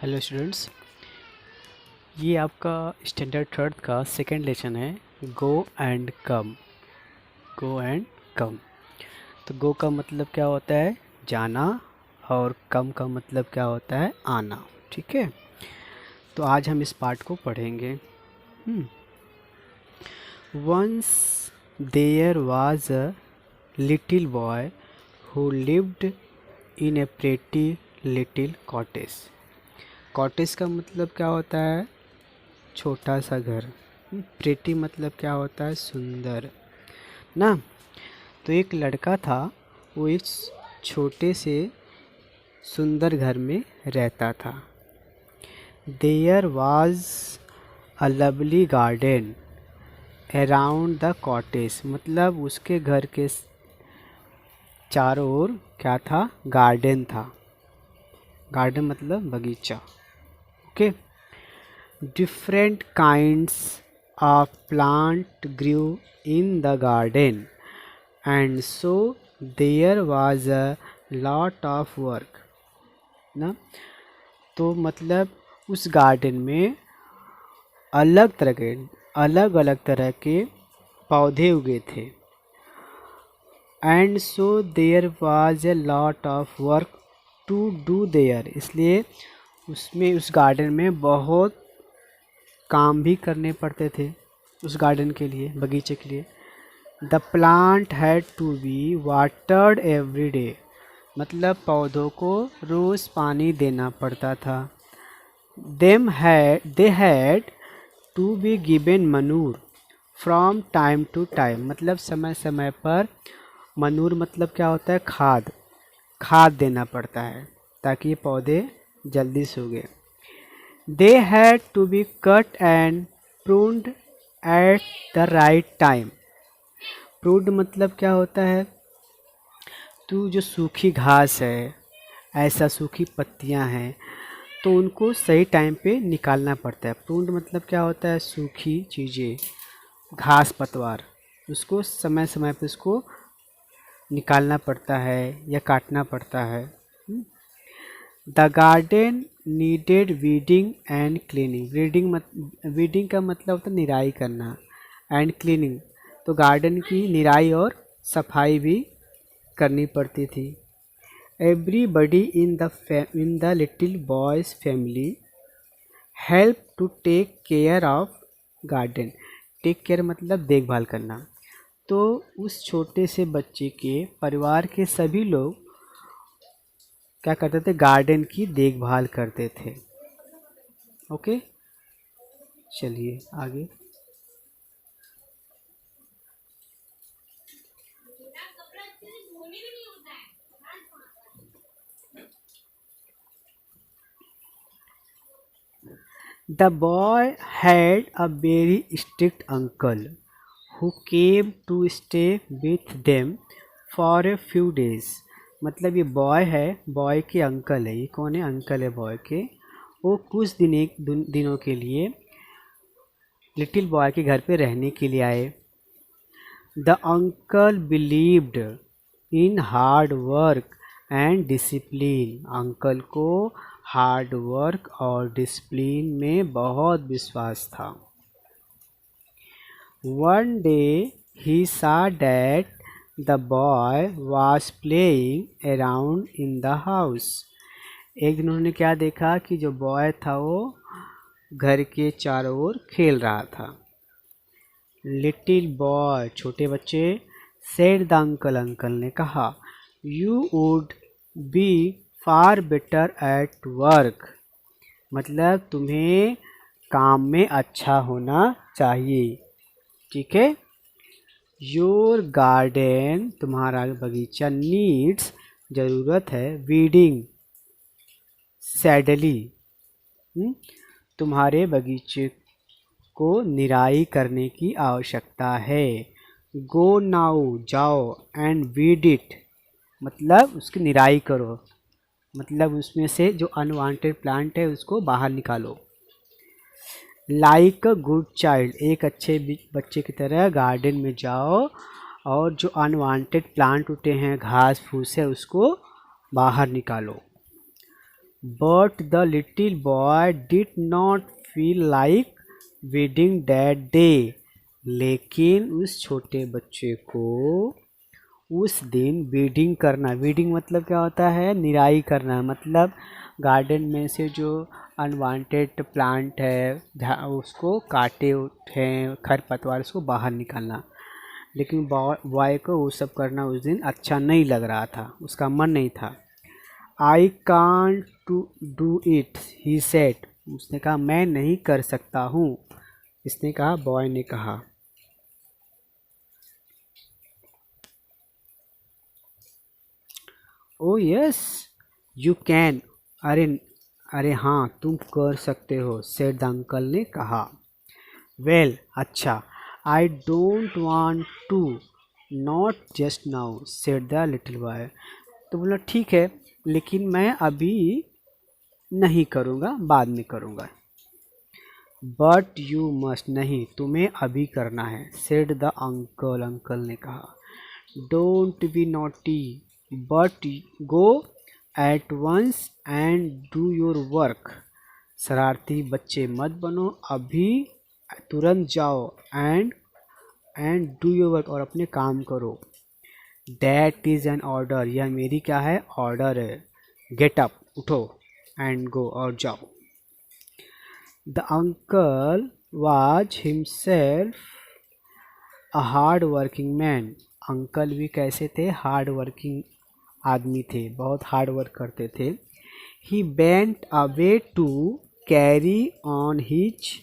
Hello students, ये आपका standard third का सेकंड लेसन है। Go and come. Go and come. तो गो का मतलब क्या होता है? जाना। और कम का मतलब क्या होता है? आना। ठीक है, तो आज हम इस पार्ट को पढ़ेंगे। Once there was a little boy who lived in a pretty little cottage. Cottage का मतलब क्या होता है? छोटा सा घर। प्रेटी मतलब क्या होता है? सुंदर ना। तो एक लड़का था, वो इस छोटे से सुंदर घर में रहता था। There was a lovely garden around the cottage. मतलब उसके घर के चारों ओर क्या था? गार्डन था। गार्डन मतलब बगीचा। Okay. Different kinds of plant grew in the garden, and so there was a lot of work ना। तो मतलब उस गार्डन में अलग अलग तरह के पौधे उगे थे। And so there was a lot of work to do there. इसलिए उसमें उस गार्डन में बहुत काम भी करने पड़ते थे उस गार्डन के लिए, बगीचे के लिए। The plant had to be watered every day. मतलब पौधों को रोज़ पानी देना पड़ता था। They had to be given manure from time to time. मतलब समय समय पर मनूर मतलब क्या होता है? खाद देना पड़ता है ताकि ये पौधे जल्दी सूखे। They had to be cut and pruned at the right time. Pruned मतलब क्या होता है? तो जो सूखी घास है, ऐसा सूखी पत्तियां हैं, तो उनको सही टाइम पे निकालना पड़ता है। प्रून्ड मतलब क्या होता है? सूखी चीज़ें, घास पतवार, उसको समय समय पे उसको निकालना पड़ता है या काटना पड़ता है। The garden needed weeding and cleaning. Weeding का मतलब होता है निराई करना, एंड क्लीनिंग तो गार्डन की निराई और सफाई भी करनी पड़ती थी। Everybody in the little boy's family help to take care of garden. Take care मतलब देखभाल करना। तो उस छोटे से बच्चे के परिवार के सभी लोग क्या करते थे? गार्डन की देखभाल करते थे। ओके, चलिए आगे। The boy had a very strict uncle who came to stay with them for a few days. मतलब ये बॉय है, बॉय के अंकल है। ये कौन है? अंकल है बॉय के। वो कुछ दिनों के लिए लिटिल बॉय के घर पे रहने के लिए आए। The uncle believed in hard work and discipline. Uncle को हार्ड वर्क और डिसिप्लिन में बहुत विश्वास था। वन डे ही सा that the boy was playing around in the house. एक दिन उन्होंने क्या देखा कि जो बॉय था वो घर के चारों ओर खेल रहा था। लिटिल बॉय छोटे बच्चे, सेड द अंकल, अंकल ने कहा, you would be far better at work. मतलब तुम्हें काम में अच्छा होना चाहिए। ठीक है। योर गार्डन तुम्हारा बगीचा नीड्स ज़रूरत है, वीडिंग सैडली तुम्हारे बगीचे को निराई करने की आवश्यकता है। गो नाउ जाओ, एंड वीड इट मतलब उसकी निराई करो। मतलब उसमें से जो अनवांटेड प्लांट है उसको बाहर निकालो। लाइक अ गुड चाइल्ड, एक अच्छे बच्चे की तरह गार्डन में जाओ और जो अनवांटेड प्लांट उठे हैं, घास फूस है, उसको बाहर निकालो। But the little boy did not feel like weeding that day. लेकिन उस छोटे बच्चे को उस दिन वीडिंग करना, वीडिंग मतलब क्या होता है, निराई करना, मतलब गार्डन में से जो अनवांटेड प्लांट है उसको काटे उठे खरपतवार उसको बाहर निकालना। लेकिन बॉय को वो सब करना उस दिन अच्छा नहीं लग रहा था, उसका मन नहीं था। I can't to do it he said. उसने कहा मैं नहीं कर सकता हूँ। इसने कहा, बॉय ने कहा। ओ यस यू कैन। अरे अरे हाँ तुम कर सकते हो, सेड द अंकल ने कहा। वेल अच्छा, I don't want to, not just now, said the little boy. तो बोला ठीक है, लेकिन मैं अभी नहीं करूँगा, बाद में करूँगा। बट यू मस्ट, नहीं तुम्हें अभी करना है, सेड द अंकल, अंकल ने कहा। Don't be naughty but go at once and do your work. शरारती बच्चे मत बनो, अभी तुरंत जाओ एंड डू योर वर्क, और अपने काम करो। दैट इज़ एन ऑर्डर, यह मेरी क्या है, ऑर्डर है। गेट अप, उठो, एंड गो, और जाओ। The uncle was himself a hard working man. Uncle भी कैसे थे, हार्ड वर्किंग आदमी थे, बहुत हार्ड वर्क करते थे। He went away to carry on his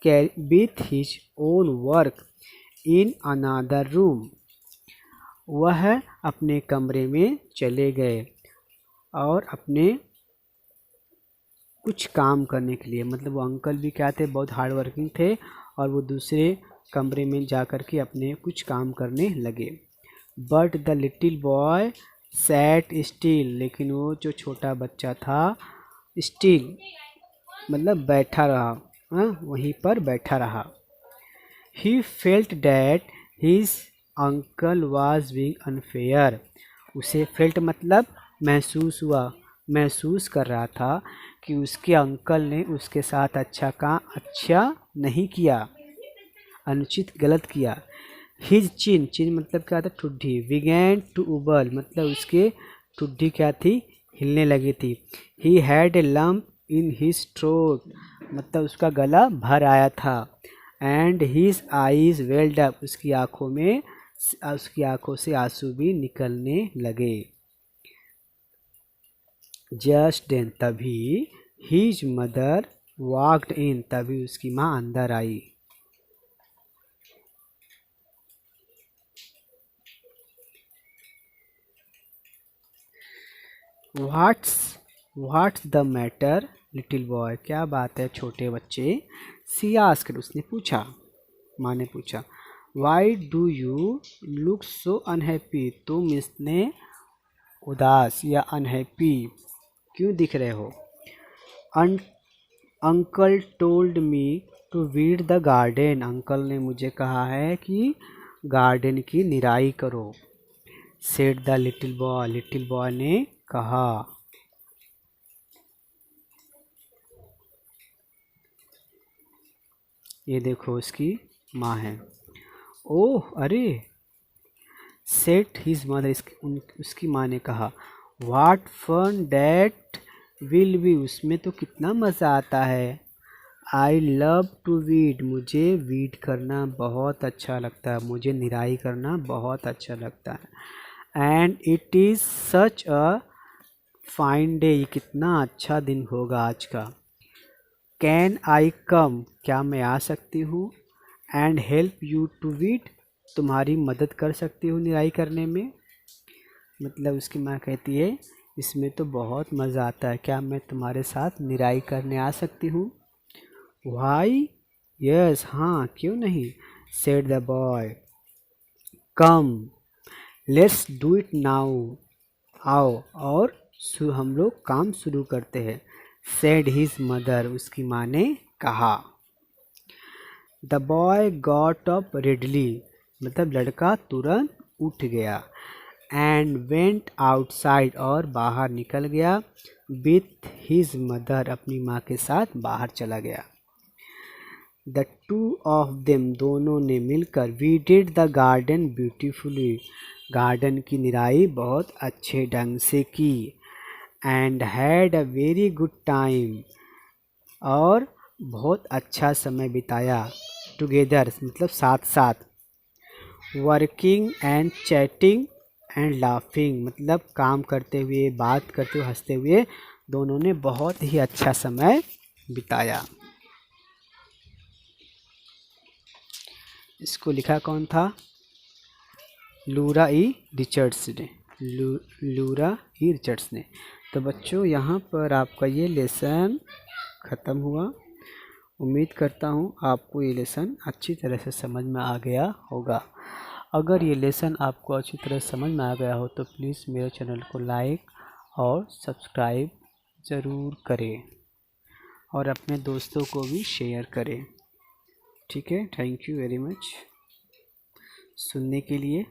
with his own work in another room. वह अपने कमरे में चले गए और अपने कुछ काम करने के लिए, मतलब वो अंकल भी क्या थे, बहुत हार्ड वर्किंग थे, और वो दूसरे कमरे में जा कर के अपने कुछ काम करने लगे। But the little boy sat still, लेकिन वो जो छोटा बच्चा था, स्टिल मतलब बैठा रहा, वहीं पर बैठा रहा। He felt that his uncle was being unfair. उसे फेल्ट मतलब महसूस हुआ, महसूस कर रहा था कि उसके अंकल ने उसके साथ अच्छा नहीं किया, अनुचित गलत किया। हिज चिन, चिन मतलब क्या था, ठुड्डी। विगैन टू उबल मतलब उसके ठुड्डी क्या थी, हिलने लगी थी। He had a lump in his throat मतलब उसका गला भर आया था। And his eyes welled up, उसकी आंखों से आंसू भी निकलने लगे। जस्ट देन, तभी हिज मदर वॉक्ड इन, तभी उसकी माँ अंदर आई। What's the matter little boy, क्या बात है छोटे बच्चे। सी आस्क्ड, उसने पूछा, माँ ने पूछा। Why do you look so unhappy, तुम इसने उदास या अनहैप्पी क्यों दिख रहे हो। Uncle told me to weed the garden, uncle ने मुझे कहा है कि गार्डन की निराई करो। Said the little boy, little boy ने कहा। ये देखो उसकी माँ है। ओह अरे, सेट हिज मदर, उसकी माँ ने कहा। What fun that will be, उसमें तो कितना मज़ा आता है। आई लव टू वीड, मुझे वीड करना बहुत अच्छा लगता है, मुझे निराई करना बहुत अच्छा लगता है। And it is such a fine day, ये कितना अच्छा दिन होगा आज का। कैन आई कम, क्या मैं आ सकती हूँ। And help you to weed, तुम्हारी मदद कर सकती हूँ निराई करने में। मतलब उसकी माँ कहती है इसमें तो बहुत मज़ा आता है, क्या मैं तुम्हारे साथ निराई करने आ सकती हूँ। वाई यस, हाँ क्यों नहीं, said the boy. Come let's do it now, आओ और हम लोग काम शुरू करते हैं। सेड हिज मदर, उसकी माँ ने कहा। The boy got up readily, मतलब लड़का तुरंत उठ गया। एंड वेंट आउटसाइड, और बाहर निकल गया। विथ हिज मदर, अपनी माँ के साथ बाहर चला गया। द टू ऑफ देम, दोनों ने मिलकर, we did the garden beautifully, garden की निराई बहुत अच्छे ढंग से की। And had a very good time, और बहुत अच्छा समय बिताया। टुगेदर मतलब साथ साथ। Working and chatting and laughing मतलब काम करते हुए, बात करते हुए, हंसते हुए दोनों ने बहुत ही अच्छा समय बिताया। इसको लिखा कौन था? लूरा ई रिचर्ड्स ने। लूरा ई रिचर्ड्स ने। तो बच्चों यहाँ पर आपका ये लेसन ख़त्म हुआ। उम्मीद करता हूँ आपको ये लेसन अच्छी तरह से समझ में आ गया होगा। अगर ये लेसन आपको अच्छी तरह समझ में आ गया हो तो प्लीज़ मेरे चैनल को लाइक और सब्सक्राइब ज़रूर करें और अपने दोस्तों को भी शेयर करें। ठीक है, थैंक यू वेरी मच सुनने के लिए।